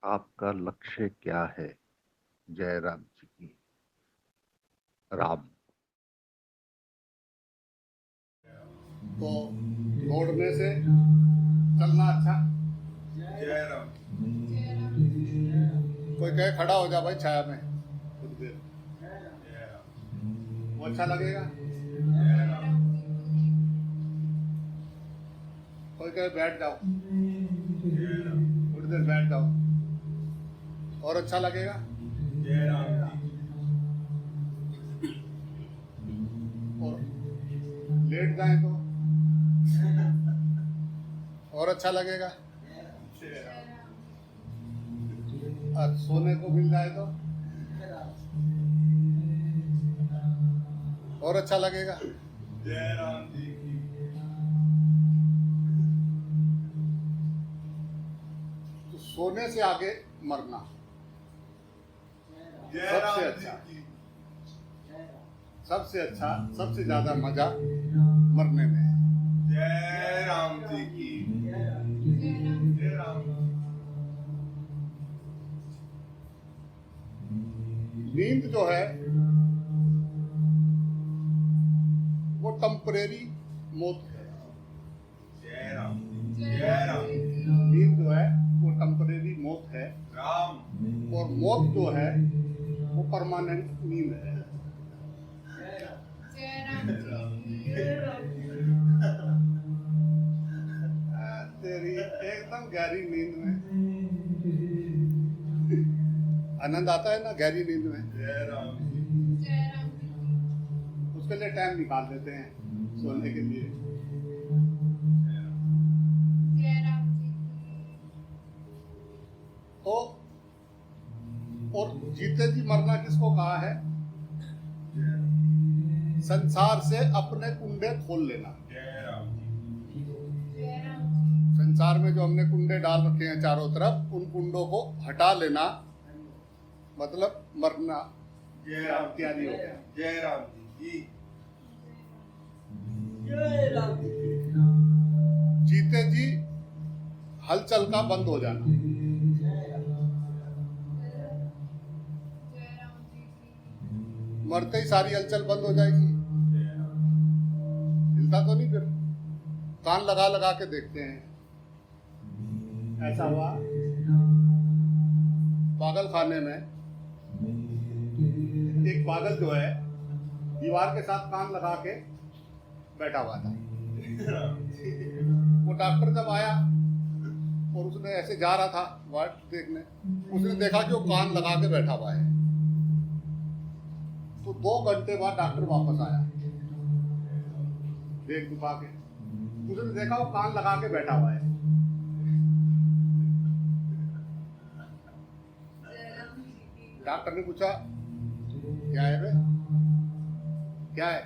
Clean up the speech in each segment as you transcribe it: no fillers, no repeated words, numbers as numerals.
आपका लक्ष्य क्या है? जयराम जी की। राम। तो दौड़ने से चलना अच्छा। जयराम। कोई कहे खड़ा हो जा भाई छाया में कुछ देर, वो अच्छा लगेगा। कोई कहे बैठ जाओ, थोड़ी देर बैठ जाओ, और अच्छा लगेगा। और लेट जाए तो और अच्छा लगेगा। और सोने को मिल जाए तो और अच्छा लगेगा। जयराम जी की। तो सोने से आगे मरना जयराम सबसे जी अच्छा, की। सबसे अच्छा, सबसे ज्यादा मजा मरने में है। जयराम जी की। जयराम। नींद जो है वो टेम्परेरी मौत है। जयराम। जयराम। नींद जो है वो टेम्परेरी मौत है, राम। और मौत जो है वो परमानेंट नींद है। तेरी एकदम गहरी नींद में आनंद आता है ना, गहरी नींद में। जयराम। उसके लिए टाइम निकाल देते हैं सोने के लिए। तो और जीते जी मरना किसको कहा है? संसार से अपने कुंडे खोल लेना। जयराम। संसार में जो हमने कुंडे डाल रखे हैं चारों तरफ, उन कुंडों को हटा लेना, मतलब मरना जयराम तैयारी हो गया। जयराम जी की। जीते जी हलचल का बंद हो जाना। मरते ही सारी हलचल बंद हो जाएगी। हिलता तो नहीं, फिर कान लगा लगा के देखते हैं। ऐसा हुआ पागल खाने में, एक पागल जो है दीवार के साथ कान लगा के बैठा हुआ था। वो डॉक्टर जब आया और उसने ऐसे जा रहा था वार्ड देखने, उसने देखा कि वो कान लगा के बैठा हुआ है। तो 2 घंटे बाद डॉक्टर वापस आया देख दुखा के, उसने देखा वो कान लगा के बैठा हुआ है। डॉक्टर ने पूछा क्या है बे, क्या है?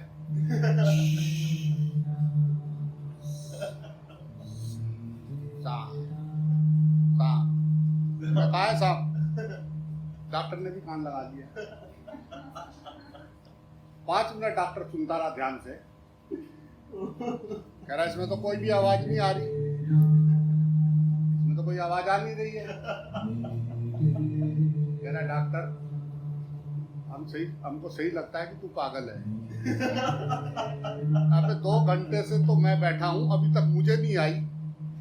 कहा है साहब? डॉक्टर ने भी कान लगा लिया। 5 मिनट डॉक्टर सुनता रहा ध्यान से, कह रहा इसमें तो कोई भी आवाज नहीं आ रही, इसमें तो कोई आवाज आ नहीं रही है। कह रहा डॉक्टर हमको सही लगता है कि तू पागल है। अबे 2 घंटे से तो मैं बैठा हूं, अभी तक मुझे नहीं आई,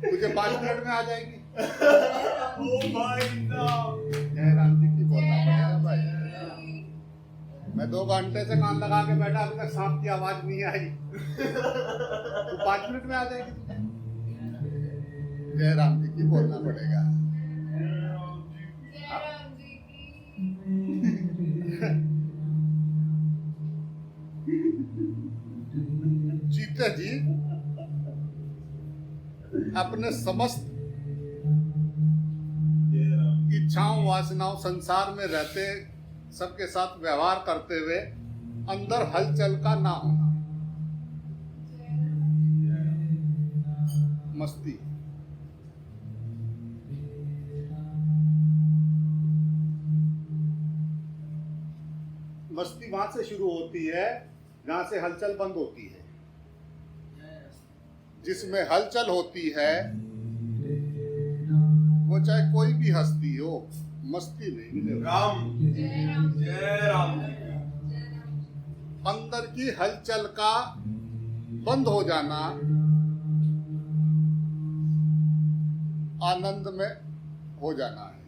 तुझे 5 मिनट में आ जाएगी। ओ भाई साहब। जयराम जी की बोलना पड़ेगा भाई। मैं 2 घंटे से कान लगा के बैठा, अभी तक सांप की आवाज नहीं आई, तो 5 मिनट में आ जाएगी तुझे। जयराम जी की बोलना पड़ेगा। जीते जी अपने समस्त इच्छाओं वासनाओं संसार में रहते सबके साथ व्यवहार करते हुए अंदर हलचल का ना होना, मस्ती। मस्ती वहां से शुरू होती है जहां से हलचल बंद होती है। जिसमें हलचल होती है वो वो चाहे कोई भी हस्ती हो, मस्ती नहीं। राम जय राम जी की अंदर की हलचल का बंद हो जाना आनंद में हो जाना है।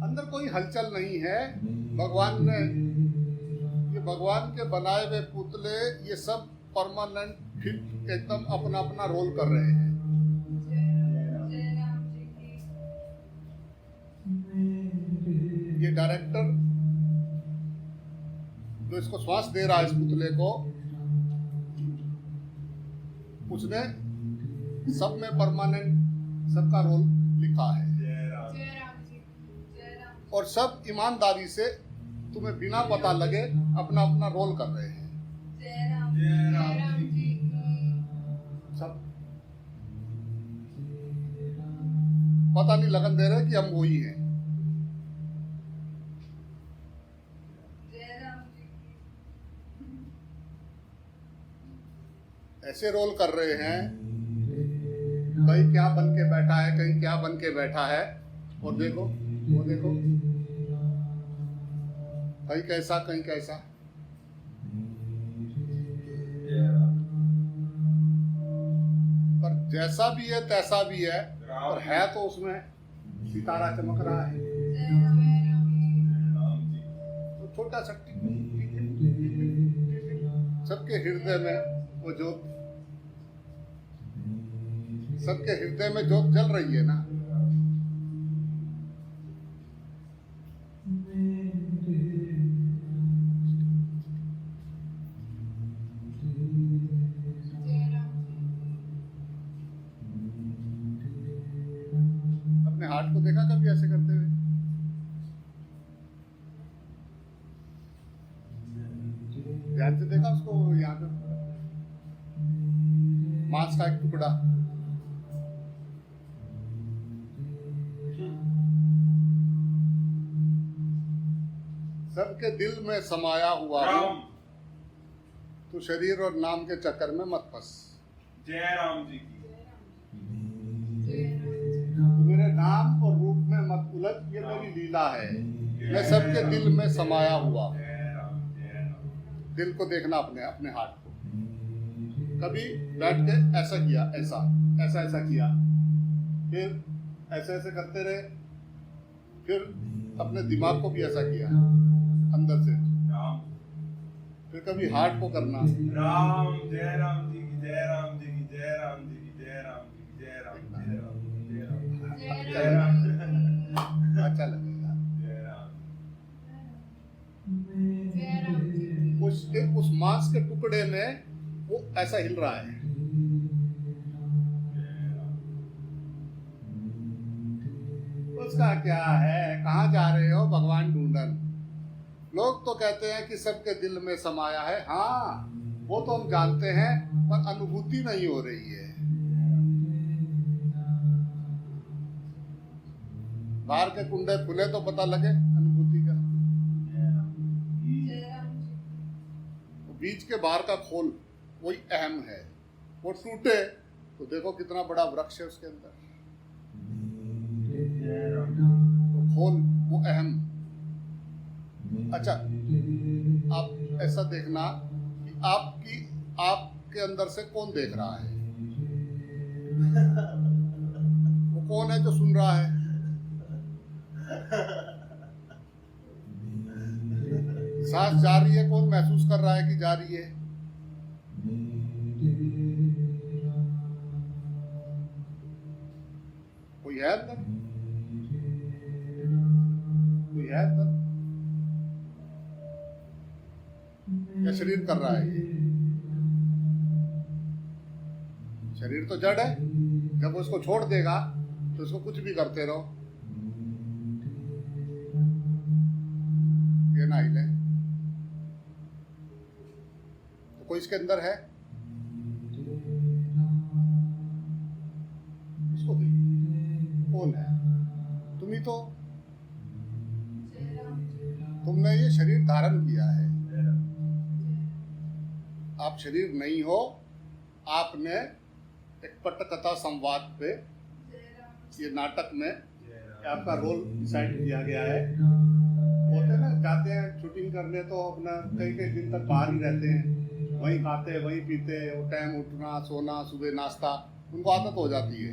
अंदर कोई हलचल नहीं है। भगवान ने, ये भगवान के बनाए हुए पुतले, ये सब परमानेंट फिट एकदम अपना अपना रोल कर रहे हैं। ये डायरेक्टर जो इसको श्वास दे रहा है इस पुतले को, उसने सब में परमानेंट सबका रोल लिखा है जय राम और सब ईमानदारी से तुम्हें बिना पता लगे अपना अपना रोल कर रहे हैं। जय राम जी की सब पता नहीं लगन दे रहे कि हम वही हैं। ऐसे रोल कर रहे हैं, कहीं क्या बन के बैठा है, कहीं क्या बन के बैठा है, और देखो वो देखो, कहीं कैसा कहीं कैसा। जय राम पर जैसा भी है तैसा भी है, राम और है तो उसमें सितारा चमक रहा है। राम जी तो छोटा सा सबके हृदय में वो ज्योत, सबके हृदय में ज्योत जल रही है ना। अपने हार्ट को देखा कभी ऐसे करते हुए? ध्यान से देखा उसको, यहाँ पे मांस का एक टुकड़ा, सबके दिल में समाया हुआ हो, राम तो शरीर और नाम के चक्कर में मत फंस। जय राम जी की मेरे नाम और रूप में मत उलझ, ये मेरी लीला है। मैं सबके दिल में समाया हुआ। जय राम दिल को देखना, अपने अपने हाथ को। कभी बैठ के ऐसा किया, ऐसा ऐसा ऐसा किया, फिर ऐसे ऐसे करते रहे, फिर अपने दिमाग को भी ऐसा किया अंदर से, राम फिर कभी हार्ट को करना। राम जय राम जी की जय राम जी की जय राम जी की जय राम जी की जय राम जय राम जय राम अच्छा लगेगा। जय राम उस मांस के टुकड़े में वो ऐसा हिल रहा है। उसका क्या है, कहाँ जा रहे हो भगवान ढूंढन? लोग तो कहते हैं कि सबके दिल में समाया है। हाँ, वो तो हम जानते हैं, पर अनुभूति नहीं हो रही है। बाहर के कुंडे खुले तो पता लगे अनुभूति का। बीज के बाहर का खोल वही अहम है। वो टूटे तो देखो कितना बड़ा वृक्ष है उसके अंदर। तो खोल वो अहम। अच्छा, आप ऐसा देखना कि आपके अंदर से कौन देख रहा है? वो कौन है जो सुन रहा है? सांस जा रही है, कौन महसूस कर रहा है कि जा रही है? कोई है अंदर? कोई है अंदर? या शरीर कर रहा है ये? शरीर तो जड़ है। जब वो इसको छोड़ देगा तो इसको कुछ भी करते रहो, ये ना हिले। तो कोई इसके अंदर है? इसको देखो, कौन है? तुम ही तो। तुमने ये शरीर धारण किया है। आप शरीर नहीं हो, आपने एक पट्टकथा संवाद पे ये नाटक में आपका रोल डिसाइड किया गया है। होते हैं ना, जाते हैं शूटिंग करने तो अपना कई कई दिन तक बाहर ही रहते हैं, वहीं खाते वहीं पीते, वो टाइम उठना सोना सुबह नाश्ता उनको आदत हो जाती है।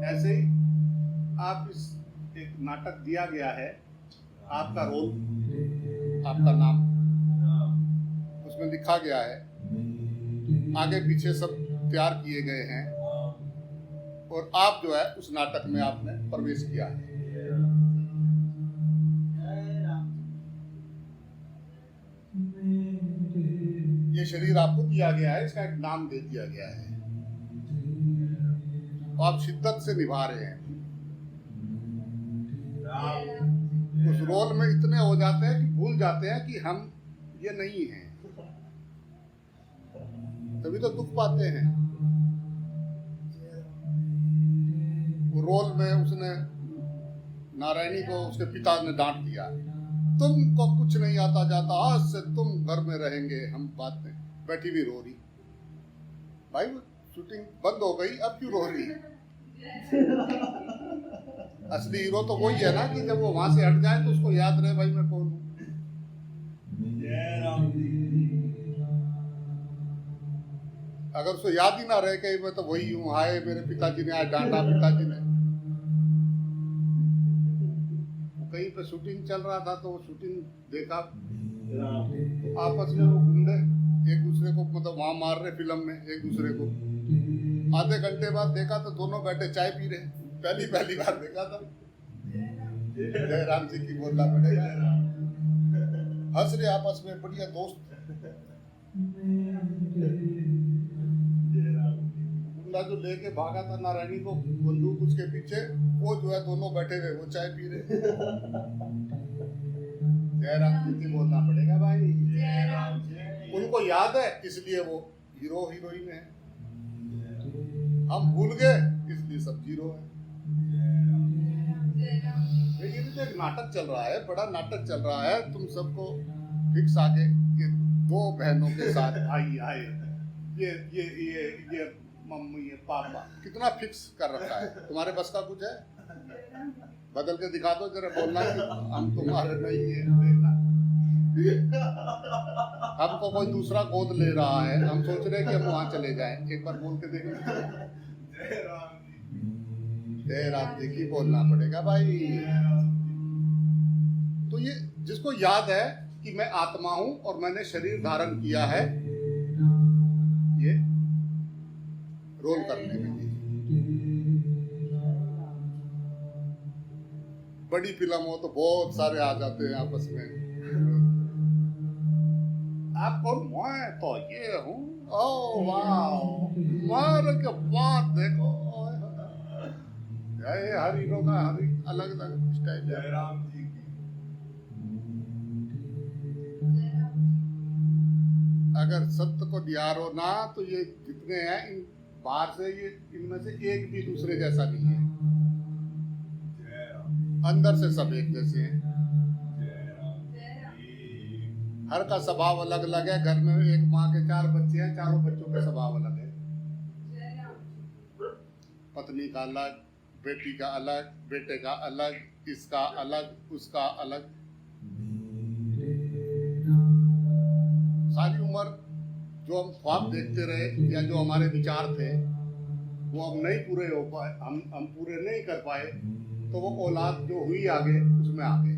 ऐसे ही आप इस एक नाटक दिया गया है, आपका रोल आपका नाम उसमें लिखा गया है, आगे पीछे सब तैयार किए गए हैं और आप जो है उस नाटक में आपने प्रवेश किया है। ये शरीर आपको दिया गया है, इसका एक नाम दे दिया गया है, आप शिद्दत से निभा रहे हैं। उस रोल में इतने हो जाते हैं कि भूल जाते हैं कि हम ये नहीं हैं, तभी तो दुख पाते हैं। वो रोल में उसने नारायणी को उसके पिता ने डांट दिया, तुमको कुछ नहीं आता जाता, आज से तुम घर में रहेंगे। हम बात में बैठी भी रो रही, भाई शूटिंग बंद हो गई अब क्यों रो रही? असली हीरो तो वही है ना कि जब वो वहां से हट जाए तो उसको याद रहे भाई मैं कौन हूं। अगर उसको याद ही ना रहे कि मैं तो वही हूँ, हाय मेरे पिताजी ने आज डांटा, पिताजी ने। कहीं पे शूटिंग चल रहा था तो वो शूटिंग देखा, आपस में वो गुंडे एक दूसरे को मतलब वहां मार रहे फिल्म में एक दूसरे को। आधे घंटे बाद देखा तो दोनों बैठे चाय पी रहे, पहली बार देखा था। जयराम जी की बोलना पड़ेगा, हंस रहे आपस में, बढ़िया दोस्त। गुंडा जो लेके भागा था नारायणी को बंदूक उसके पीछे, वो जो है दोनों बैठे हुए वो चाय पी रहे। जयराम जी की बोलना पड़ेगा भाई, उनको याद है इसलिए वो हीरो हीरोइन है, हम भूल गए इसलिए सब जीरो है। ये भी तो एक नाटक चल रहा है, बड़ा नाटक चल रहा है। तुम सबको फिक्स आगे ये दो बहनों के साथ आए ये मम्मी ये पापा कितना फिक्स कर रखा है। तुम्हारे बस का कुछ है? बदल के दिखा दो जरा, बोलना कि हम तुम्हारे नहीं है। हमको कोई दूसरा गोद ले रहा है, हम सोच रहे हैं कि हम वहां चले जाएं। एक बार बोल के देखें। जयराम जी की बोलना पड़ेगा भाई। तो ये जिसको याद है कि मैं आत्मा हूं और मैंने शरीर धारण किया है ये रोल करने के लिए। बड़ी फिल्म हो तो बहुत सारे आ जाते हैं आपस में, आप कौन? मैं तो ये हूँ। ओह वाह, मार के बात देखो, हर हीरो का हर अलग अलग स्टाइल है। अगर सत्य को निहारो ना तो ये जितने हैं इन बाहर से, ये इनमें से एक भी दूसरे जैसा नहीं है, अंदर से सब एक जैसे हैं। हर का स्वभाव अलग अलग है। घर में एक माँ के 4 बच्चे हैं, चारों बच्चों के स्वभाव अलग है। पत्नी का अलग, बेटी का अलग, बेटे का अलग, इसका अलग, उसका अलग। सारी उम्र जो हम ख्वाब देखते रहे या जो हमारे विचार थे वो हम नहीं पूरे हो पाए, हम पूरे नहीं कर पाए, तो वो औलाद जो हुई आगे उसमें आ गए।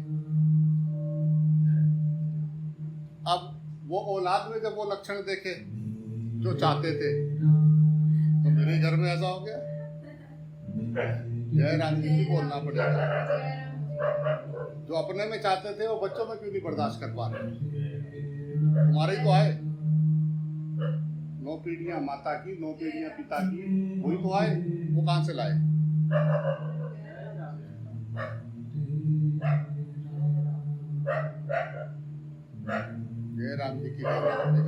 अब वो औलाद में जब वो लक्षण देखे जो चाहते थे तो मेरे घर में ऐसा हो गया। जयराम जी की बोलना पड़ेगा, जो अपने में चाहते थे वो बच्चों में क्यों नहीं बर्दाश्त कर पा रहे? तुम्हारे ही तो आए, 9 पीढ़ियां माता की, 9 पीढ़ियां पिता की, वही तो आए, वो कहां से लाए? जयराम जी की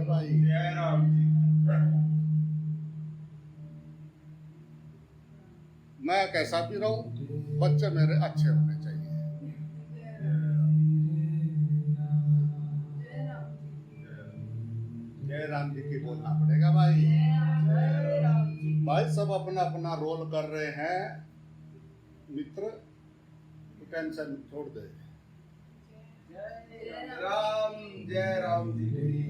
भाई, जयराम जी। मैं कैसा भी रहूं, बच्चे मेरे अच्छे होने चाहिए। जयराम जी की बोलना पड़ेगा भाई। भाई सब अपना अपना रोल कर रहे हैं मित्र, टेंशन छोड़ दे। जय राम जी की।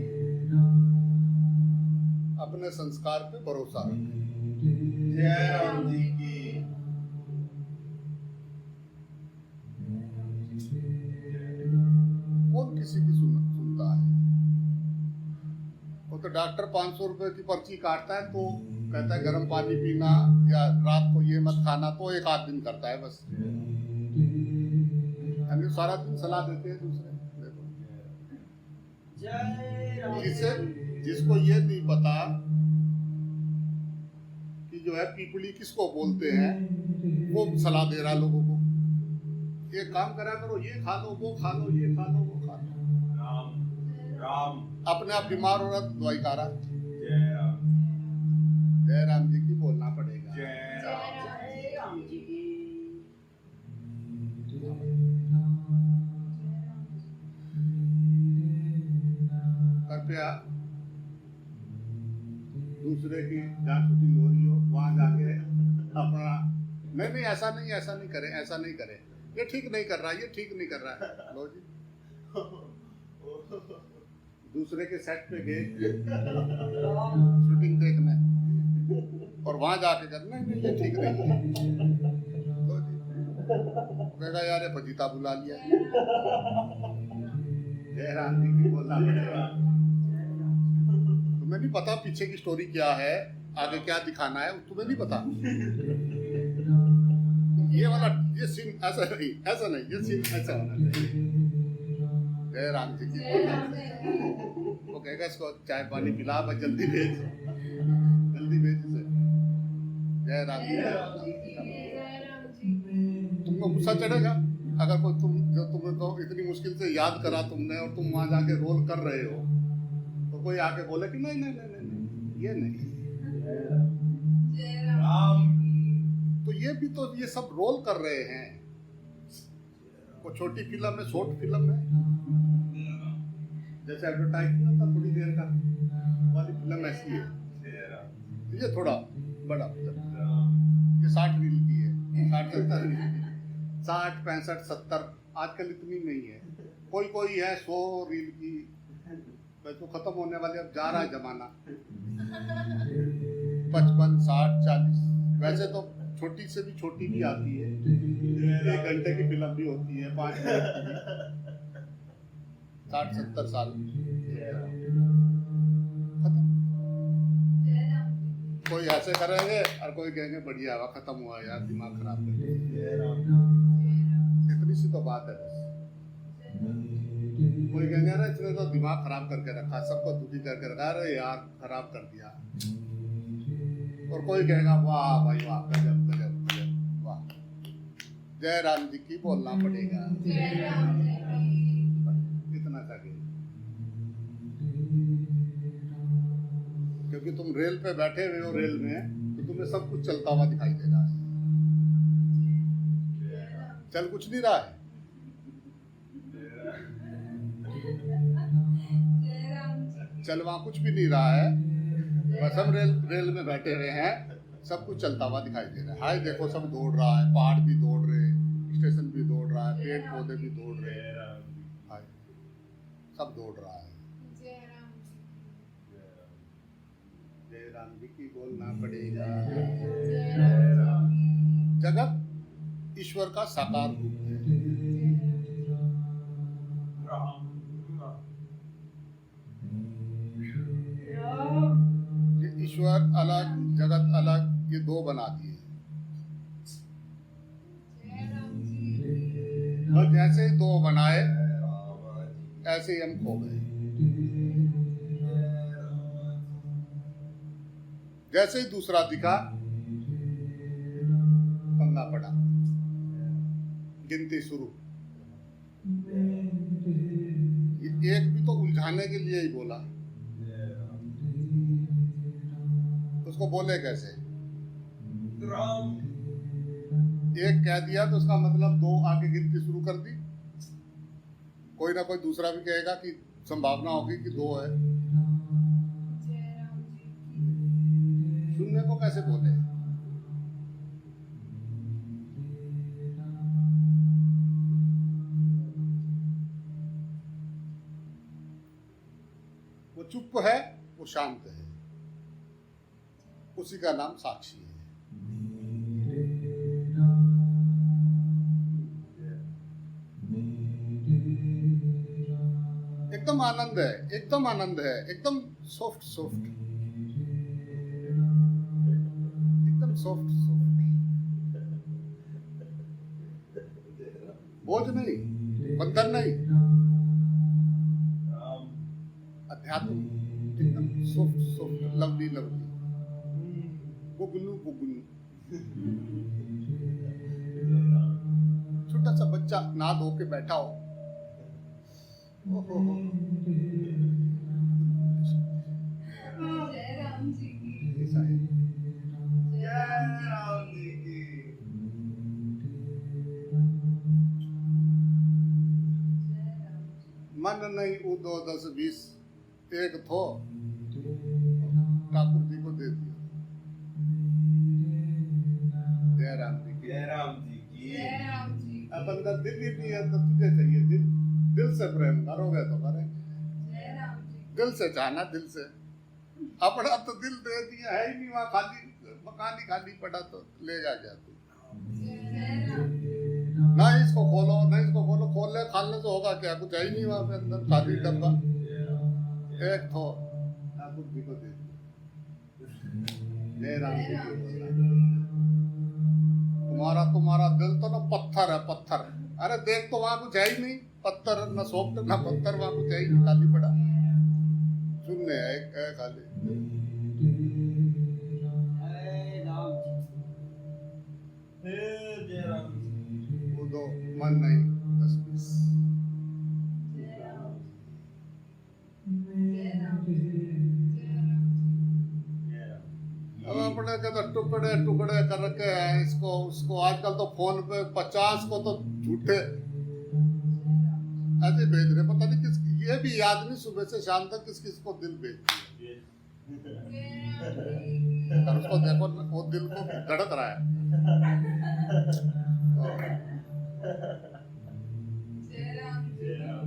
अपने संस्कार पे भरोसा रख। जय राम जी की। कौन किसी की सुनता है? वो तो डॉक्टर 500 रुपए की पर्ची काटता है तो कहता है गर्म पानी पीना या रात को ये मत खाना, तो एक आध दिन करता है बस। यानी सारा दिन सलाह देते हैं दूसरे। देखो जिसको ये नहीं पता कि जो है पीपली किसको बोलते हैं, वो सलाह दे रहा है लोगों को। ये काम करा करो, ये खा लो, वो खा लो, ये खा लो, वो खा लो। राम राम। अपने आप बीमार हो रहा तो दवाई खा रहा। जय राम। जय राम जी की बोलना पड़ेगा। जय राम जी की। कृपया दूसरे की जहाँ शूटिंग हो रही हो वहां जाके अपना नहीं ऐसा नहीं करें, ऐसा नहीं करें, ये ठीक नहीं कर रहा, ये ठीक नहीं कर रहा है। लो जी, दूसरे के सेट पे गए शूटिंग देखने और वहां जाके कर नहीं ये ठीक नहीं है। लो जी, कहेगा यार ये फजीता बुला लिया। जय राम जी की बोलना पड़ेगा। तुम्हें नहीं पता पीछे की स्टोरी क्या है, आगे क्या दिखाना है, तुम्हें नहीं पता। ये वाला ये सीन ऐसा नहीं, ये सीन ऐसा होना चाहिए। जय राम जी की बोलना। वो कहेगा इसको चाय पानी पिला, बस जल्दी भेज इसे। जय राम जी। तुमको गुस्सा चढ़ेगा अगर कोई तुम्हें तो इतनी मुश्किल से याद करा तुमने और तुम वहां जाके रोल कर रहे हो, तो कोई आके बोले कि नहीं ये नहीं। राम। तो ये भी तो ये सब रोल कर रहे हैं। वो छोटी फिल्म है, शॉर्ट फिल्म है, जैसे एडवर्टाइज नहीं होता थोड़ी देर का, वाली फिल्म ऐसी है। ये थोड़ा बड़ा ये 60 रील की है, 60-70 रील की, 60 65 70 आजकल इतनी नहीं है। कोई है 100 रील की। तो खत्म होने वाले, अब जा रहा है जमाना 55 60 40। वैसे तो छोटी से भी छोटी भी आती है, 1 घंटे की फिल्म भी होती है, 5 मिनट की, 60-70 साल खत्म। कोई ऐसे करेंगे और कोई कहेंगे बढ़िया हुआ, खत्म हुआ यार, दिमाग खराब कर दिया। इतनी सी तो बात है बस। कोई कहेंगे ना इसने तो दिमाग खराब करके रखा, सबको दुखी करके रखा, अरे यार खराब कर दिया। और कोई कहेगा वाह भाई वाह, गजब गजब गजब, वाह। जय राम जी की बोलना पड़ेगा। इतना चाहिए, क्योंकि तुम रेल पे बैठे हुए हो, रेल में तो तुम्हें सब कुछ चलता हुआ दिखाई दे रहा है। चल कुछ नहीं रहा है। चल वहां कुछ भी नहीं रहा है, बस हम रेल में बैठे हुए हैं, सब कुछ चलता हुआ दिखाई दे रहा है। हाय देखो सब दौड़ रहा है, पहाड़ भी दौड़ रहे, स्टेशन भी दौड़ रहा है, पेड़ पौधे भी दौड़ रहे हैं, हाय सब दौड़ रहा है। जय राम जी की बोलना पड़ेगा। जगत ईश्वर का साकार रूप है। ईश्वर अलग, जगत अलग, ये दो बना दिए। और जैसे ही दो बनाए ऐसे ही हम खो गए। जैसे ही दूसरा दिखा पंगा पड़ा, गिनती शुरू। एक भी तो उलझाने के लिए ही बोला, उसको बोले कैसे? एक कह दिया तो उसका मतलब दो आगे गिनती शुरू कर दी। कोई ना कोई दूसरा भी कहेगा कि संभावना होगी कि दो है। सुनने को कैसे बोले? वो चुप है, वो शांत है, उसी का नाम साक्षी है। एकदम आनंद है, एकदम आनंद है, एकदम सॉफ्ट सॉफ्ट, एकदम सॉफ्ट सॉफ्ट, बोझ नहीं, बंधन नहीं, अध्यात्म एकदम सॉफ्ट सॉफ्ट, लवली लवली, गुगनू गुगनू। छोटा सा बच्चा ना धो के बैठा हो, ओहो जय राम जी की ऐसा है। जय राम जी की। मन नहीं उदो 10-20 एक थो, ठाकुर जी को दे दिया। जय राम जी की। जय राम जी की। जय राम जी की अब अंदर दिल ही नहीं है तो तुझे चाहिए दिल, दिल से प्रेम करोगे तो करेंगे, जय राम जी की दिल से चाहना, दिल से। अपना तो दिल दे दिया है ही नहीं, वहाँ खाली मकान ही खाली पड़ा तो ले जा गया तू। जय राम ना इसको खोलो, ना इसको खोलो, खोलने खालने से होगा क्या? कुछ है ही नहीं वहाँ पे अंदर, खाली डब्बा एक थो, ठाकुर जी को दे दिया। जय राम जी की। तुम्हारा दिल तो ना पत्थर है, पत्थर। अरे देख तो वहाँ कुछ है ही नहीं, पत्थर न सॉफ्ट न पत्थर, वहाँ कुछ है ही नहीं, खाली पड़ा शून्य है, एक है खाली। जय राम जी। वो दो मन नहीं 10-20। जय राम जय राम जय राम जय राम। अब अपने के तो टुकड़े टुकड़े करके हैं इसको उसको। आजकल तो फोन पे 50 को तो झूठे ऐसे भेज रहे, पता नहीं किस, ये भी आदमी सुबह से शाम तक किस किस को दिल भेजती है। और उसको देखो वो दिल को धड़क रहा है। जय राम जय राम।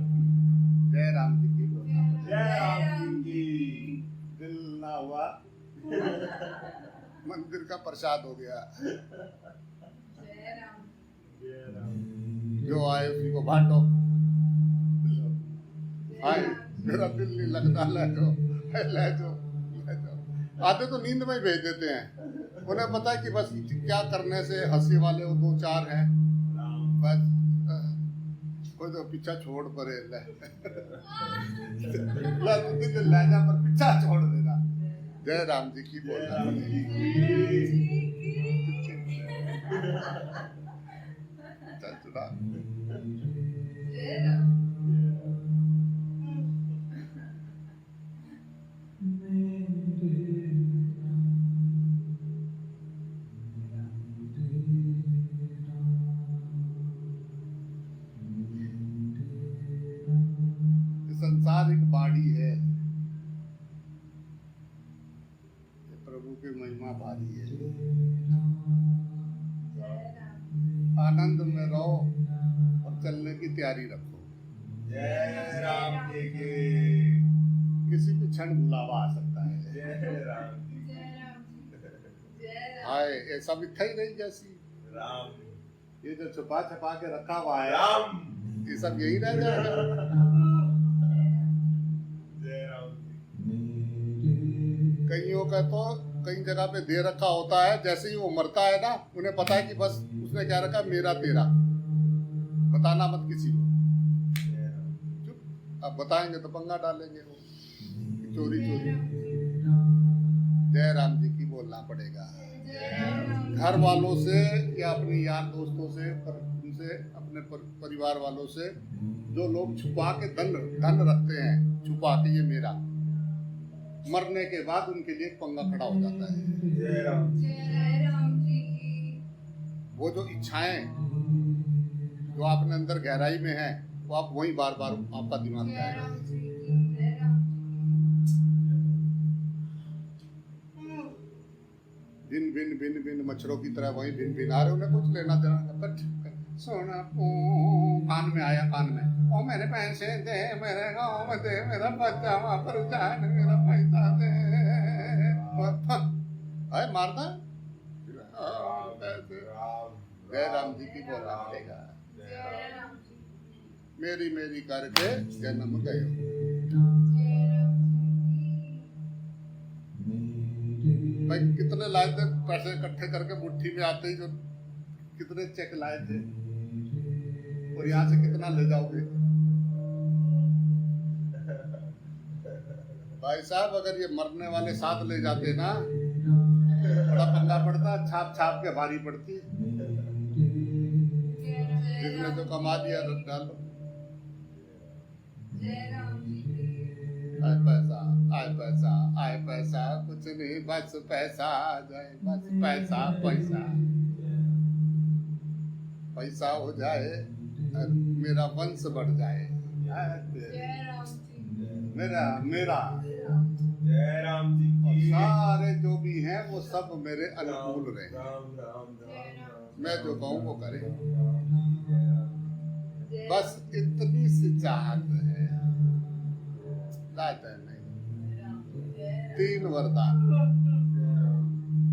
जय राम जी की बोलना पड़ेगा। जय राम जी की। दिल ना हुआ मंदिर का प्रसाद हो गया। जय राम जय राम। जो आए उसी को बांटो। जय आए राम मेरा दिल नहीं लगता, ले जाओ। आते तो नींद में ही भेज देते हैं, उन्हें पता है कि बस क्या करने से हंसी वाले वो 2-4 हैं, राम। बस कोई तो पीछा छोड़ परे ले ले जा पर पीछा छोड़ देना। जय राम जी की जय बोलना राम जी पड़ेगी। की। चल चुना। जय राम संसार एक बाड़ी है, प्रभु की महिमा भारी है। आनंद में रहो और चलने की तैयारी रखो। जय राम जी की। किसी भी क्षण बुलावा आ सकता है। जय राम जी। जय राम जय राम हाय ऐसा मिथ्या ही नहीं जैसी राम। ये जो छुपा छुपा के रखा हुआ है राम। ये सब यही रह जाएगा। जय राम जी। कईयों का तो कई जगह पे दे रखा होता है, जैसे ही वो मरता है ना उन्हें पता है कि बस उसने क्या रखा, मेरा तेरा, बताना मत किसी को। जय राम। चुप, अब बताएंगे तो पंगा डालेंगे वो, चोरी चोरी। जय राम जी की बोलना पड़ेगा। घर वालों से या अपने यार दोस्तों से, उनसे, अपने परिवार वालों से जो लोग छुपा के धन रखते हैं, छुपा के ये मेरा, मरने के बाद उनके लिए एक पंगा खड़ा हो जाता है। जय राम। जय राम जी की वो जो इच्छाएं जो आपने अंदर गहराई में है, वो आप वही बार बार आपका दिमाग में जय आएगा। राम जी की जय राम भिन भिन भिन भिन मच्छरों की तरह वहीं भिन भिन आ रहे, उन्हें कुछ लेना देना। बट सोना कान में आया, कान में, ओ मेरे पैसे दे, मेरे गाँव में दे, मेरा बच्चा वहाँ पर जान, मेरा पैसा दे। अरे मारना जय राम जी की बोलना पड़ेगा। जय राम जी। मेरी मेरी करके जन्म गए। जय राम जी। भाई कितने लाए थे पैसे इकट्ठे करके, मुट्ठी में आते ही जो कितने चेक लाए थे, और यहाँ से कितना ले जाओगे? भाई साहब अगर ये मरने वाले साथ ले जाते ना, बड़ा पंगा पड़ता, छाप छाप के भारी पड़ती। जिसने तो कमा दिया तो डालो। जय राम जी। आए पैसा, आए पैसा, आए पैसा, कुछ नहीं बस पैसा आ जाए, बस पैसा पैसा पैसा हो जाए और मेरा वंश बढ़ जाए। जय राम जी। मेरा मेरा जय राम जी और की। सारे जो भी हैं वो सब मेरे अनुकूल रहे। राम राम राम। मैं जो कहूँ वो करे, जय बस इतनी सी चाहत है। लाते नहीं। राम। जय 3 वरदान।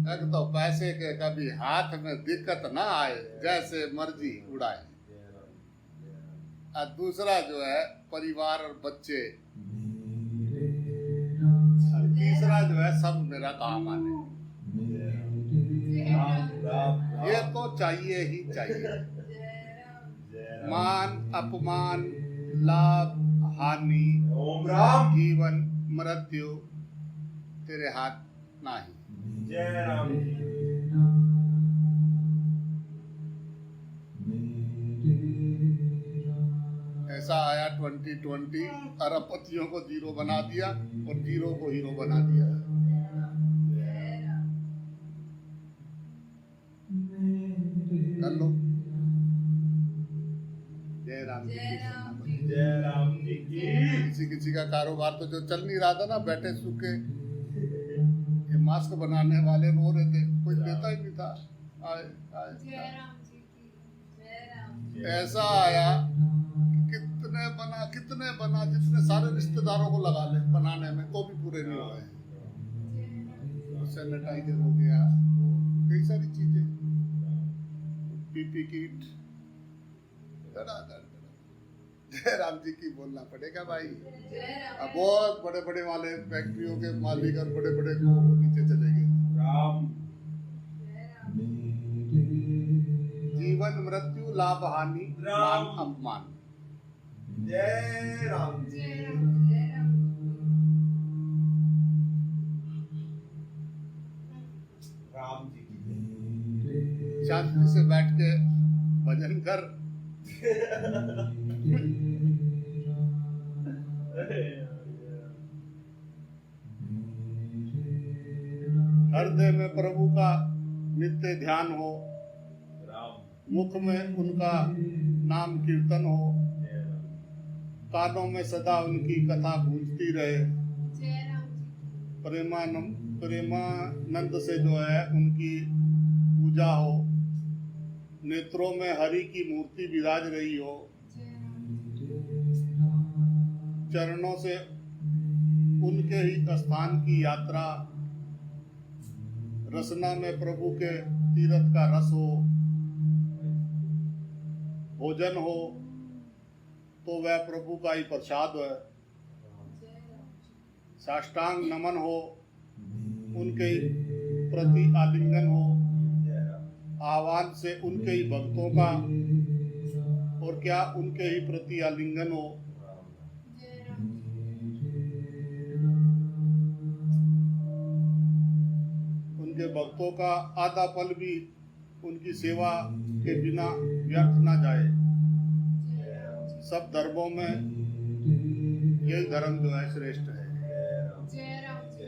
एक तो पैसे के कभी हाथ में दिक्कत ना आए, जैसे मर्जी उड़ाए। और दूसरा जो है परिवार और बच्चे। और तीसरा जो है सब मेरा काम आने। राम राम। ये तो चाहिए ही चाहिए। जय राम। मान अपमान लाभ हानि ओम राम। जीवन मृत्यु तेरे हाथ नहीं। जय राम जी। ऐसा आया 2020, अरबपतियों को जीरो बना दिया और जीरो को हीरो बना दिया। जय राम। कर लो। जय राम जी जय की राम शरण। जी। जय राम जी की। किसी किसी का कारोबार तो जो चल नहीं रहा था ना, बैठे सूखे ये मास्क बनाने वाले रो रहे थे, कोई देता ही नहीं था। आए आए जय राम जी की। जय राम। ऐसा आया कि कितने बना जितने सारे रिश्तेदारों को लगा ले बनाने में, तो भी पूरे नहीं हुए। जय राम। सैनिटाइजर हो गया, कई सारी चीजें, पीपी किट। जय राम जी की बोलना पड़ेगा भाई। जय राम। अब बहुत बड़े बड़े वाले फैक्ट्रियों के मालिक और बड़े बड़े नीचे चले गए। राम। जय राम। जीवन मृत्यु लाभ हानि मान अपमान। जय राम जी। जय राम। जय राम। राम जी की। शांति से बैठ के भजन कर। हृदय में प्रभु का नित्य ध्यान हो, राम। मुख में उनका नाम कीर्तन हो, कानों में सदा उनकी कथा गूंजती रहे। जय राम जी। प्रेमानंद से जो है उनकी पूजा हो, नेत्रों में हरि की मूर्ति विराज रही हो, जय राम जी। चरणों से उनके ही स्थान की यात्रा, रसना में प्रभु के तीर्थ का रस हो, भोजन हो तो वह प्रभु का ही प्रसाद है। जय राम जी। साष्टांग नमन हो, उनके प्रति आलिंगन हो, आह्वान से उनके ही भक्तों का और क्या उनके ही प्रति आलिंगन हो। जय राम जी। उनके भक्तों का आधा पल भी उनकी सेवा के बिना व्यर्थ ना जाए। जय राम जी। सब धर्मों में यही धर्म जो है श्रेष्ठ है। जय राम जी।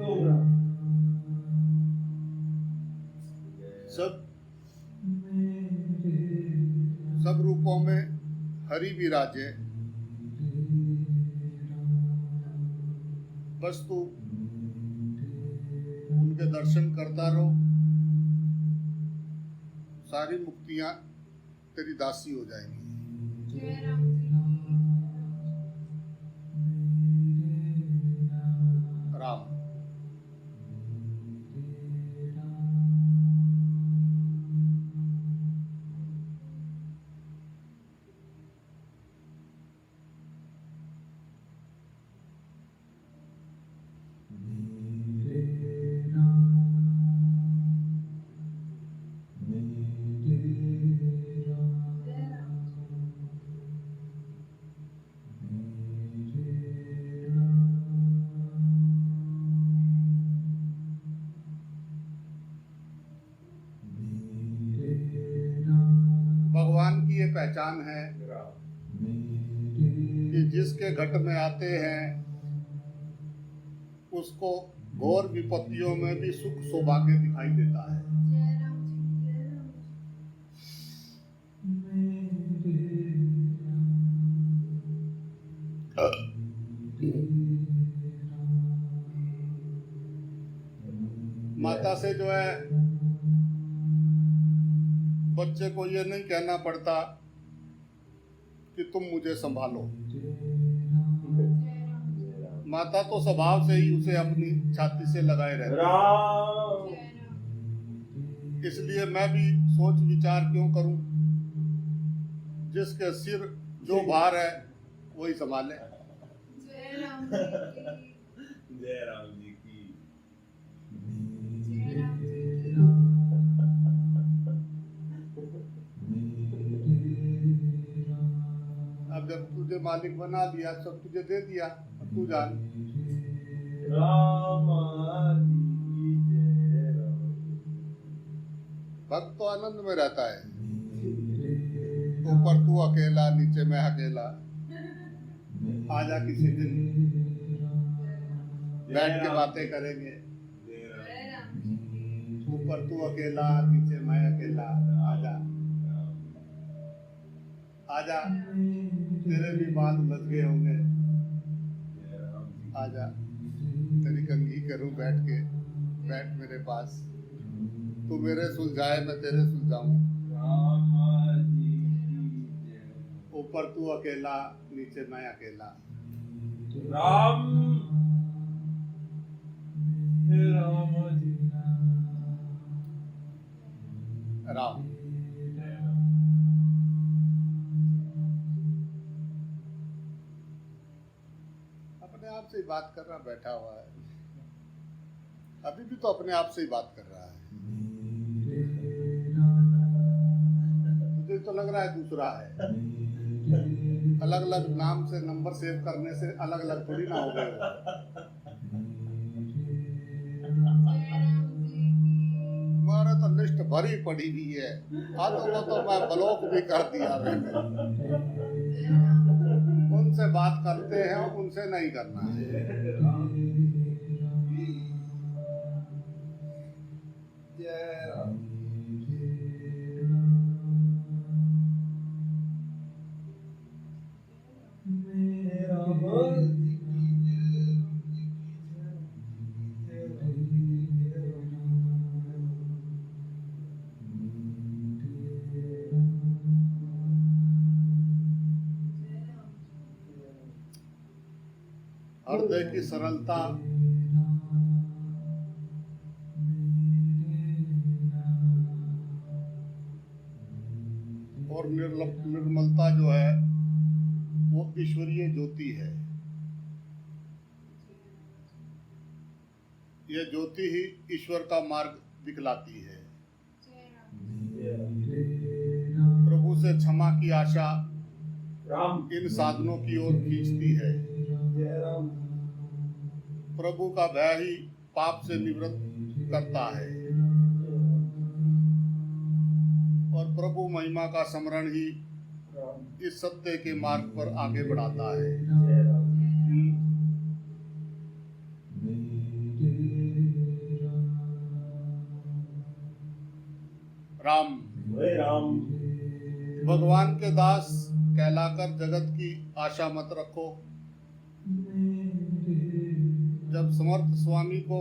ओम राम। सब रूपों में हरि विराजे, वस्तु उनके दर्शन करता रहो, सारी मुक्तियां तेरी दासी हो जाएंगी। जय राम जी की। राम। जय राम भगवान की ये पहचान है राम कि जिसके घट में आते हैं उसको घोर विपत्तियों में भी सुख सौभाग्य दिखाई देता है। जय राम जी। जय राम माता से जो है बच्चे को ये नहीं कहना पड़ता कि तुम मुझे संभालो। माता तो स्वभाव से ही उसे अपनी छाती से लगाए रहती है। राम इसलिए मैं भी सोच विचार क्यों करूं, जिसके सिर जो भार है वही संभाले। जय राम जी की। जय राम जी की। जय राम जी की। अब जब तुझे मालिक बना दिया, सब तुझे दे दिया, अब तू जान। राम जी की जय राम। भक्त तो आनंद में रहता है, ऊपर तू अकेला, नीचे मैं अकेला। आजा किसी दिन बैठ के बातें करेंगे। जय राम। जय राम जी की। ऊपर तू अकेला, नीचे मैं अकेला। आजा आजा, तेरे भी बाल उलझ गए होंगे। जय राम जी। आजा, तेरी कंघी करूं बैठ के, बैठ मेरे पास। तू मेरे सुलझाए, मैं तेरे सुलझाऊं। राम जी की जय। ऊपर तू अकेला, नीचे मैं अकेला। राम हे राम जी। राम। जय राम। अपने आप से ही बात कर रहा, बैठा हुआ है। अभी भी तो अपने आप से ही बात कर रहा है। मुझे तो लग रहा है दूसरा है। अलग अलग नाम से नंबर सेव करने से अलग अलग थोड़ी ना हो गए। जय राम जी की। हमारा तो लिस्ट भरी पड़ी हुई है। आधों को तो मैं ब्लॉक भी कर दिया मैंने। जय राम। उनसे बात करते हैं, उनसे नहीं करना है। जय राम। जय राम। हृदय की सरलता और निर्मलता जो है वो ईश्वरीय ज्योति है। यह ज्योति ही ईश्वर का मार्ग दिखलाती है। जय राम। प्रभु से क्षमा की आशा राम। इन साधनों की ओर खींचती है। जय राम। प्रभु का भय ही पाप से निवृत्त करता है और प्रभु महिमा का स्मरण ही राम। इस सत्य के मार्ग पर आगे बढ़ाता है। जय राम। राम। जय राम। भगवान के दास कहलाकर जगत की आशा मत रखो। जब समर्थ स्वामी को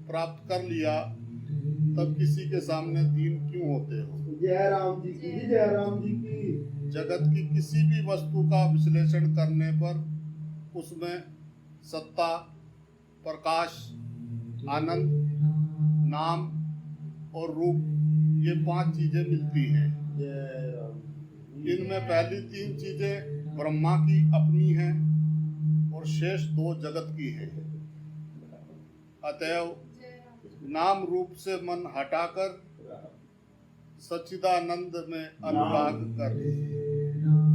प्राप्त कर लिया तब किसी के सामने दीन क्यों होते हो। जय राम जी की, जय राम जी की। जगत की किसी भी वस्तु का विश्लेषण करने पर उसमें सत्ता, प्रकाश, आनंद, नाम और रूप, ये 5 चीजें मिलती हैं। जय राम। इनमें पहली 3 चीजें ब्रह्मा की अपनी हैं और शेष 2 जगत की हैं। अतएव नाम रूप से मन हटाकर सच्चिदानंद में अनुराग कर,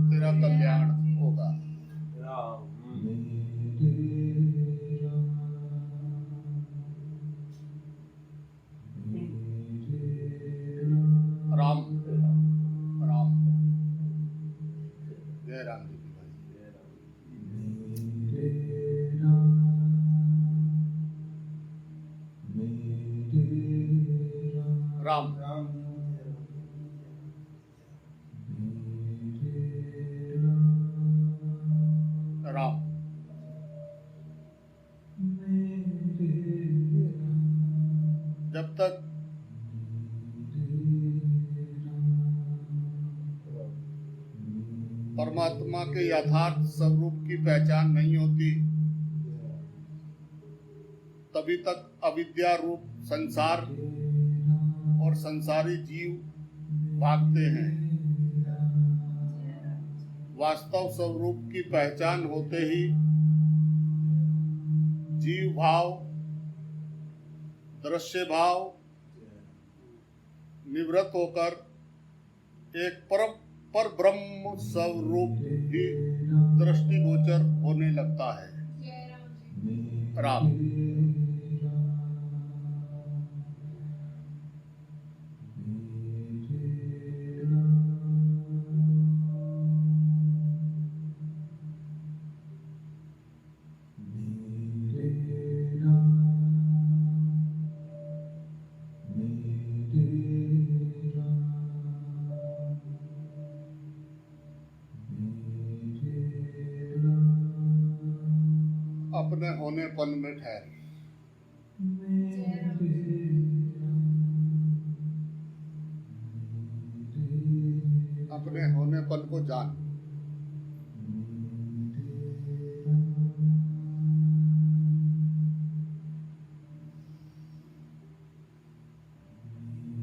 तेरा कल्याण होगा। राम राम। जय राम जी की भाई। राम राम राम। जब तक परमात्मा के यथार्थ स्वरूप की पहचान नहीं होती तभी तक अविद्या रूप संसार और संसारी जीव भागते हैं। वास्तव स्वरूप की पहचान होते ही जीव भाव, दृश्य भाव निवृत्त होकर एक पर ब्रह्म स्वरूप ही दृष्टिगोचर होने लगता है। राम। अपने होनेपन में ठहर। अपने होनेपन को जान।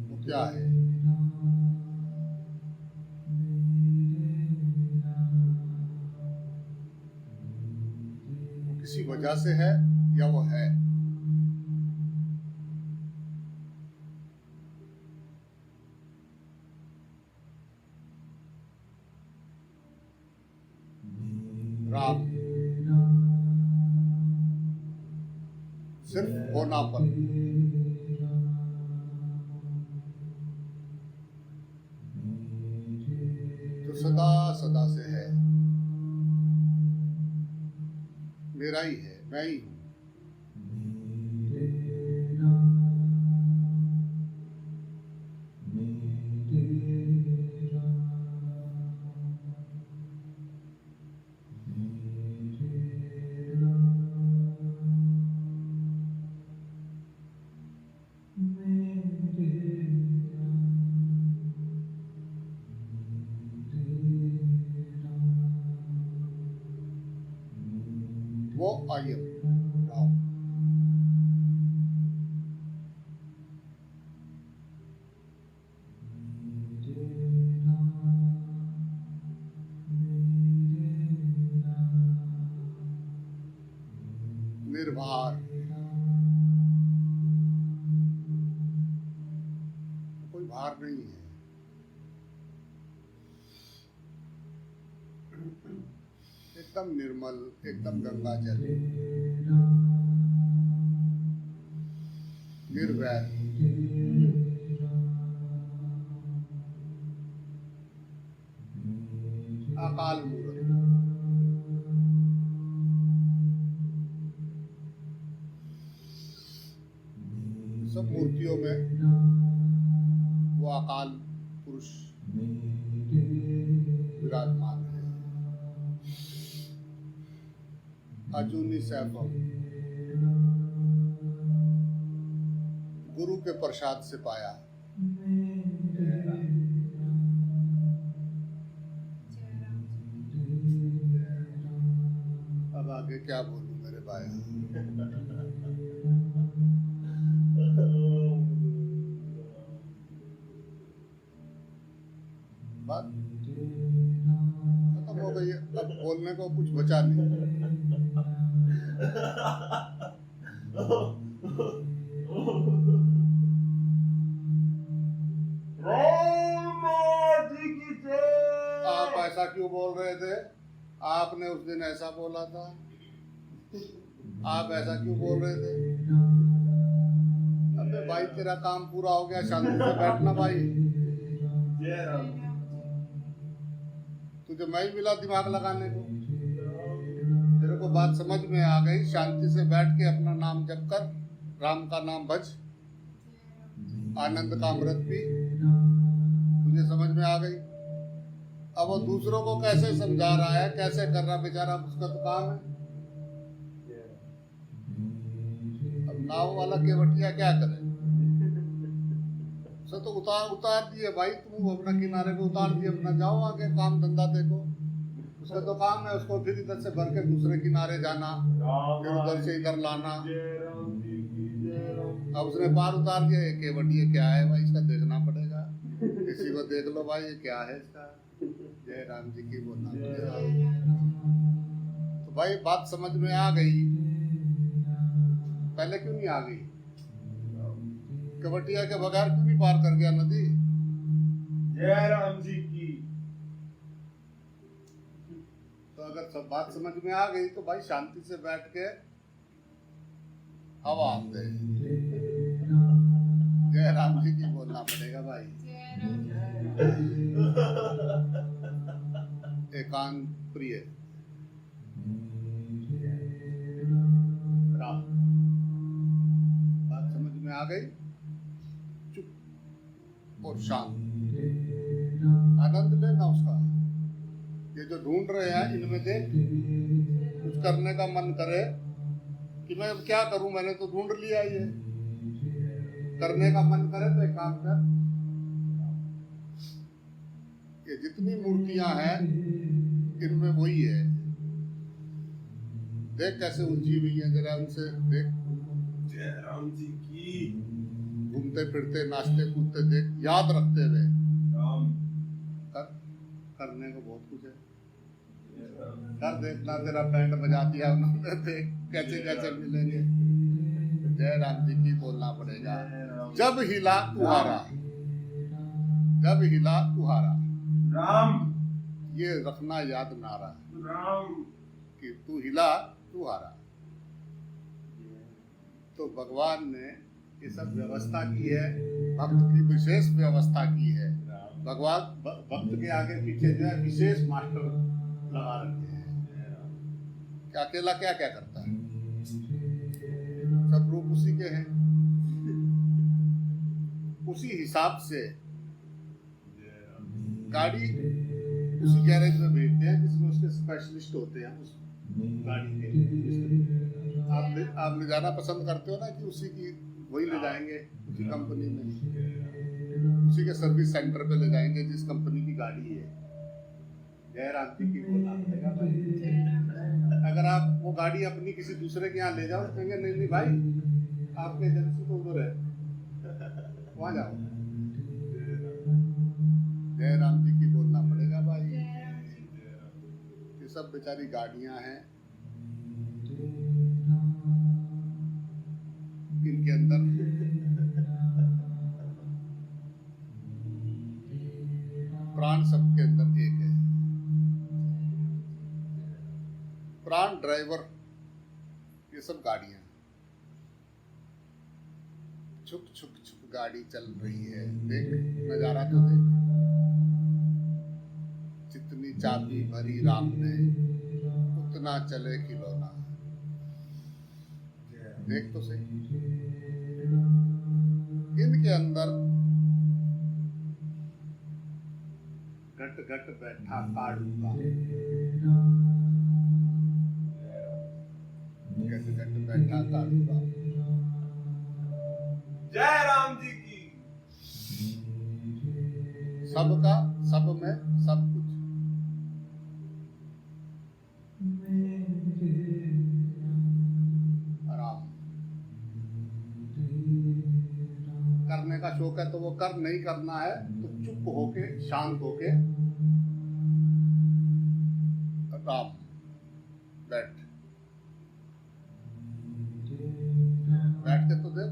वो क्या है? वो किसी वजह से है या वो है? राम। सिर्फ होनापन। जो सदा सदा से है, मेरा ही है, मैं ही हूं। वो आई एम राम। निर्भर, कोई भार नहीं है। एकदम निर्मल, एकदम गंगा जल, निर्वैर, अकाल मूर्त, सब मूर्तियों में वो अकाल पुरुष विराजमान है। अजूनी सैफम, गुरु के प्रसाद से पाया। जय राम जी अब आगे क्या बोलूं मेरे भाई। बात खत्म हो गई है, अब बोलने को कुछ बचा नहीं। जी की जय। आप ऐसा क्यों बोल रहे थे? आपने उस दिन ऐसा बोला था। आप ऐसा क्यों बोल रहे थे? अबे भाई तेरा काम पूरा हो गया, शांति से बैठना भाई। जय राम। तुझे मैं ही मिला दिमाग लगाने को। तेरे को बात समझ में आ गई। शांति से बैठ के अपना नाम जप कर, राम का नाम भज, आनंद का अमृत पी। तुझे समझ में आ गई। अब वो दूसरों को कैसे समझा रहा है, कैसे कर रहा बेचारा, उसका तो काम है। अब नाव वाला केवटिया क्या करे? उसे तो उतार दिए भाई, तुम अपना किनारे पे उतार दिए, अपना जाओ आगे काम धंधा देखो। उसका तो काम है, उसको फिर इधर से भर के दूसरे किनारे जाना, फिर उधर से इधर लाना। अब उसने पार उतार दिया। ये केवटिया क्या है भाई, इसका देखना पड़ेगा। किसी को देख लो भाई, ये क्या है इसका। जय राम जी की बोलना पड़ेगा। तो भाई बात समझ में आ गई। पहले क्यों नहीं आ गई? केवटिया के बगैर क्यों नहीं पार कर गया नदी? जय राम जी की। तो अगर सब बात समझ में आ गई तो भाई शांति से बैठ के हवा दे। जय राम जी की बोलना पड़ेगा भाई। एकांत प्रिय राम। बात समझ में आ गई? चुप और शांत, आनंद लेना उसका। ये जो ढूंढ रहे हैं इनमें देख, कुछ करने का मन करे कि मैं अब क्या करूं, मैंने तो ढूंढ लिया। ये करने का मन करे तो एक काम कर, ये जितनी मूर्तियां हैं इनमें वही है। देख कैसे उलझी हुई है, जरा उनसे देख। जय राम जी की। घूमते फिरते नाचते कूदते देख, याद रखते हुए राम। करने को बहुत कुछ है। कर देखना, तेरा बैंड बजा दिया उन्होंने, देख कैसे कैसे मिलेंगे। जय राम जी की बोलना पड़ेगा। जब हिला तुहारा, जब हिला तुहारा, राम। ये रखना याद नारा राम। कि तू हिला तू हारा। तो भगवान ने ये सब व्यवस्था की है, भक्त की विशेष व्यवस्था की है। भगवान भक्त के आगे पीछे जो है विशेष मास्टर लगा रखे हैं। क्या अकेला क्या क्या करता है, सब रूप उसी के हैं। उसी हिसाब से गाड़ी उसी गैरेज में भेजते हैं जिसमें उसके स्पेशलिस्ट होते हैं उस गाड़ी के। आप ले जाना पसंद करते हो ना कि उसी की वही ले जाएंगे, उसी कंपनी में, उसी के सर्विस सेंटर पे ले जाएंगे जिस कंपनी की गाड़ी है। जय राम जी की बोलना पड़ेगा भाई। अगर आप वो गाड़ी अपनी किसी दूसरे के यहाँ ले जाओ तो कहेंगे नहीं नहीं भाई, आपके एजेंसी तो उधर है, वहाँ जाओ। जय राम जी की बोलना पड़ेगा भाई। ये सब बेचारी गाड़ियां हैं, इनके अंदर प्राण सबके अंदर एक है। प्राण ड्राइवर, ये सब गाड़ियां छुक छुक छुक गाड़ी चल रही है। देख नजारा तो देख, जितनी चाबी भरी राम ने उतना चले खिलौना। देख तो सही, इनके अंदर घट घट बैठा काड़ूंगा। घट घट बैठा काड़ूंगा। जय राम। सबका, सब में सब कुछ। राम। करने का शौक है तो वो कर, नहीं करना है तो चुप होके, शांत होके राम बैठ बैठ के तो देख।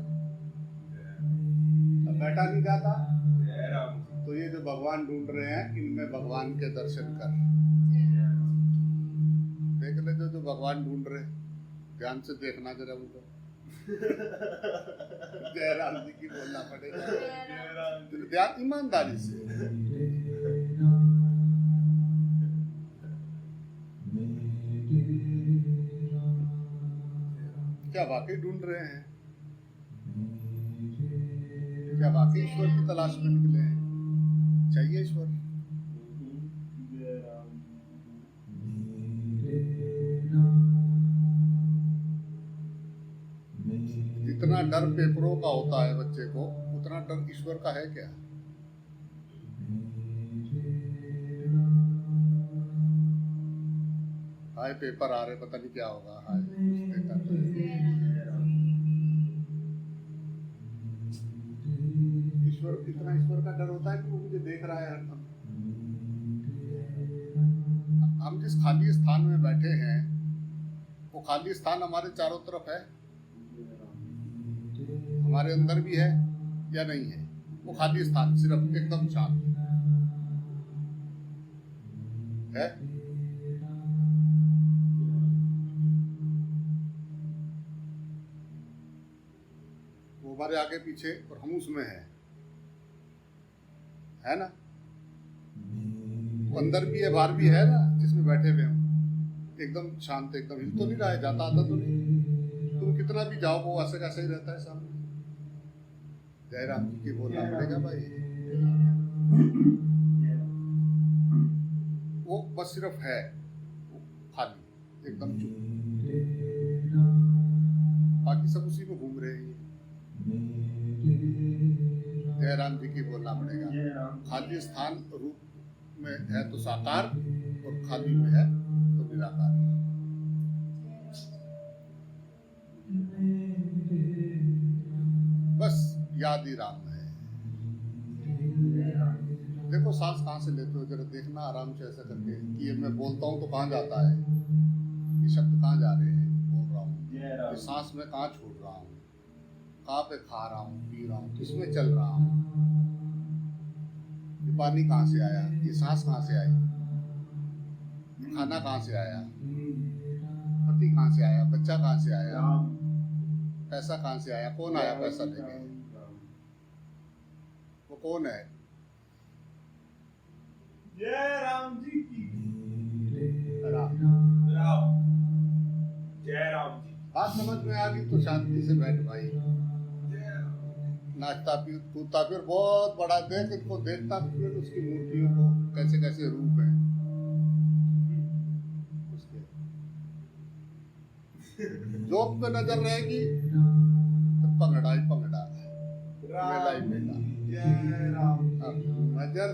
अब बैठा नहीं जाता जय राम जी। तो ये जो भगवान ढूंढ रहे हैं इनमें भगवान के दर्शन कर। देख ले जो भगवान ढूंढ रहे, ध्यान से देखना जरा उनको। जय राम जी की बोलना पड़ेगा, जय राम जी। ध्यान ईमानदारी से। क्या वाकई ढूंढ रहे हैं? क्या वाकई ईश्वर की तलाश में निकले हैं? चाहिए ईश्वर। जय राम। जितना डर पेपरों का होता है बच्चे को, उतना डर ईश्वर का है क्या? हाय पेपर आ रहे, पता नहीं क्या होगा। हाय ईश्वर, इतना ईश्वर का डर होता है कि वो मुझे देख रहा है हर समय। हम जिस खाली स्थान में बैठे हैं वो खाली स्थान हमारे चारों तरफ है, हमारे अंदर भी है या नहीं है? वो खाली स्थान सिर्फ एकदम शांत है। वो हमारे आगे पीछे और हम उसमें है ना? वो अंदर भी है, बाहर भी है ना, जिसमें बैठे हुए हम एकदम शांत, एकदम हिल तो नहीं रहा है, जाता आता तो नहीं। तुम कितना भी जाओ वो ऐसे कैसे ही रहता है सामने। जय राम जी की बोलना पड़ेगा भाई। वो बस सिर्फ है, वो खाली एकदम चुप, बाकी सब उसी में घूम रहे हैं। जय राम जी की बोलना पड़ेगा। खाली स्थान रूप में है तो साकार, और खाली में है तो निराकार। बस याद ही राम है। देखो सांस कहाँ से लेते हो, जरा देखना आराम से ऐसा करके कि ये मैं बोलता हूँ तो कहाँ जाता है, ये शब्द कहाँ जा रहे हैं, बोल रहा हूँ, ये सांस में कहाँ छोड़ रहा हूँ, कहाँ पे खा रहा हूँ, पी रहा हूँ, किसमें चल रहा हूँ, ये पानी कहाँ से आया, ये सांस कहाँ से आई, ये खाना कहाँ से आया, पति कहाँ से आया, बच्चा कहाँ से आया, पैसा कहाँ से आया, कौन आया पैसा लेके, वो कौन है? जय राम जी की। राम। राम। जय राम जी। बात समझ में आ गई तो शांति से बैठ भाई। जय राम। नाचता कूदता फिर बहुत बड़ा देख, इनको देखता फिर उसकी मूर्तियों को, कैसे कैसे रूप है उसके। जोत पे नजर रहेगी तो पंगड़ा ही पंगड़ा, मेला ही मेला। जय राम। नजर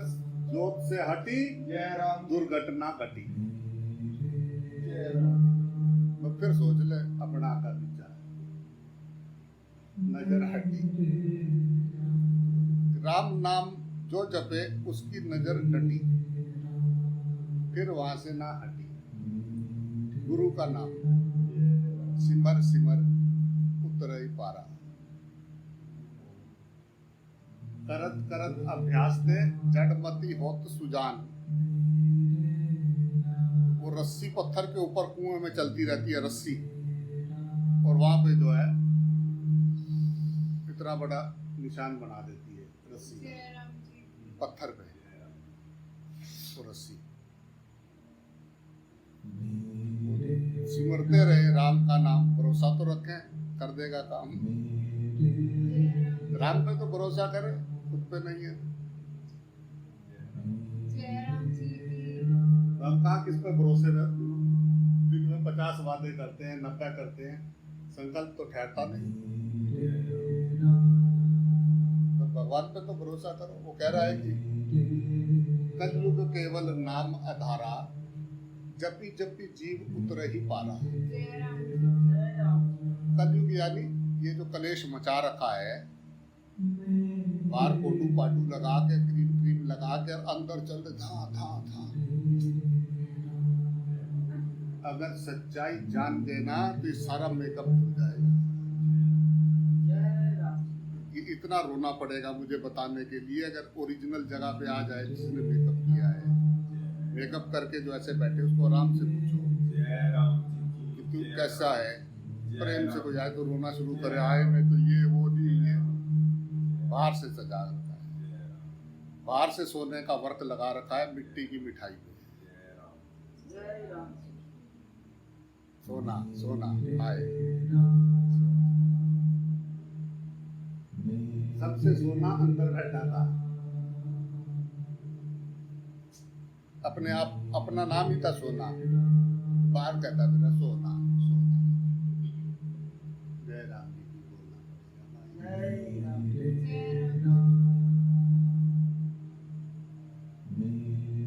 जोत से हटी, जय राम। दुर्घटना घटी। जय राम। तो फिर सोच ले अपना का विचार। नजर हटी, राम नाम जो जपे उसकी नजर डटी, फिर वहां से ना हटी। गुरु का नाम सिमर सिमर उतर ही पारा। करत करत अभ्यास दे जड़मती होत सुजान। वो रस्सी पत्थर के ऊपर कुएं में चलती रहती है रस्सी, और वहां पे जो है इतना बड़ा निशान बना देती है रस्सी पत्थर पे, वो रस्सी। सिमरते रहे राम का नाम, भरोसा तो रखें कर देगा काम। राम पे तो भरोसा करे, खुद पे नहीं है। हम कहाँ किस पे भरोसे रहे? दिन में 50 वादे करते हैं, 90 करते हैं, संकल्प तो ठहरता नहीं। तो भगवान पे तो भरोसा करो। वो कह रहा है कि कलयुग केवल नाम आधारा, जपी जपी जीव उतर ही पारा। कलयुग यानी ये जो कलेश मचा रखा है, बाहर कोडू पाडू लगा के क्रीम क्रीम लगा के अंदर चल रहे धा धा धा। अगर सच्चाई जान देना तो ये सारा मेकअप धुल जाएगा। कि इतना रोना पड़ेगा मुझे बताने के लिए, अगर ओरिजिनल जगह पे आ जाए जिसने मेकअप किया है। मेकअप करके जो ऐसे बैठे उसको आराम से पूछो कि तू कैसा है, प्रेम से कोई आए तो रोना शुरू करे, आए में तो ये वो नहीं ये। बाहर से सजा रखा है, बाहर से सोने का वर्त लगा रखा है मिट्टी की मिठाई पे। सोना सोना आए, सबसे सोना अंदर बैठा था। अपने आप अपना नाम ही था सोना, बाहर कहता मेरा सोना सोना। जय राम जी की बोलना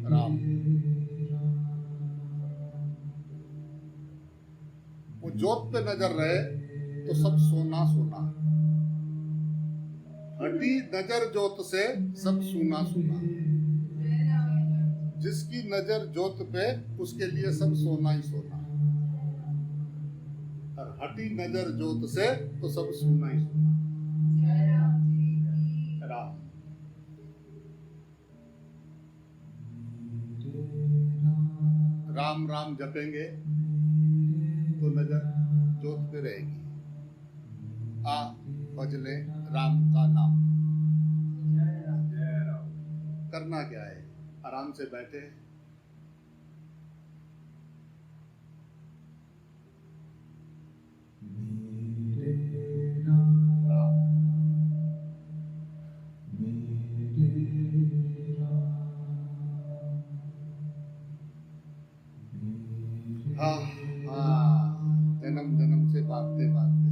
राम। वो जोत पे नजर रहे तो सब सोना सोना, हटी नजर जोत से सब सूना सूना। जिसकी नजर जोत पे उसके लिए सब सोना ही सोना, और हटी नजर जोत से तो सब सूना ही सूना। राम राम राम जपेंगे तो नजर जोत पे रहेगी। आ भजले राम का नाम। करना क्या है, आराम से बैठे, हाँ हाँ, जन्म जन्म से भागते भागते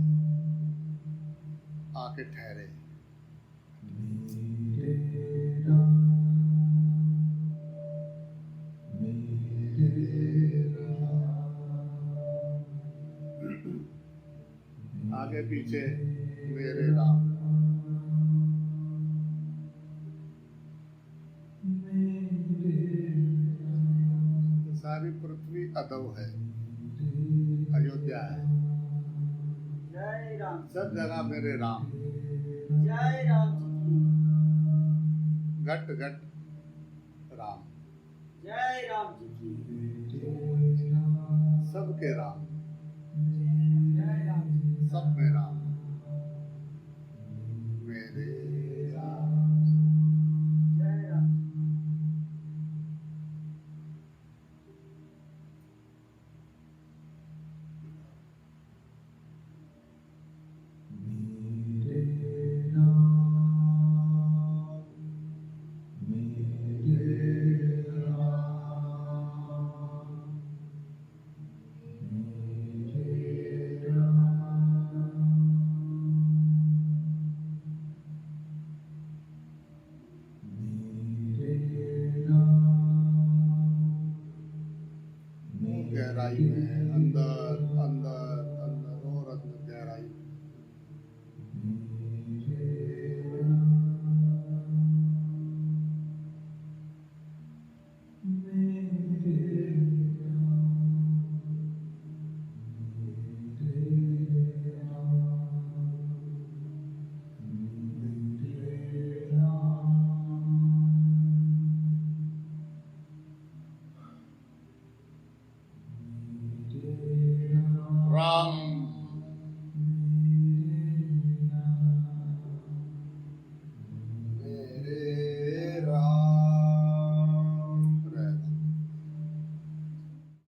आके ठहरे। आगे पीछे मेरे राम। सारी पृथ्वी अदव है, अयोध्या है, जय राम। सब जगह मेरे राम। जय राम जी की। घट घट राम, जय राम जी की। सबके राम, जय राम जी। सब में राम। मेरे राम। जय राम। गहराई में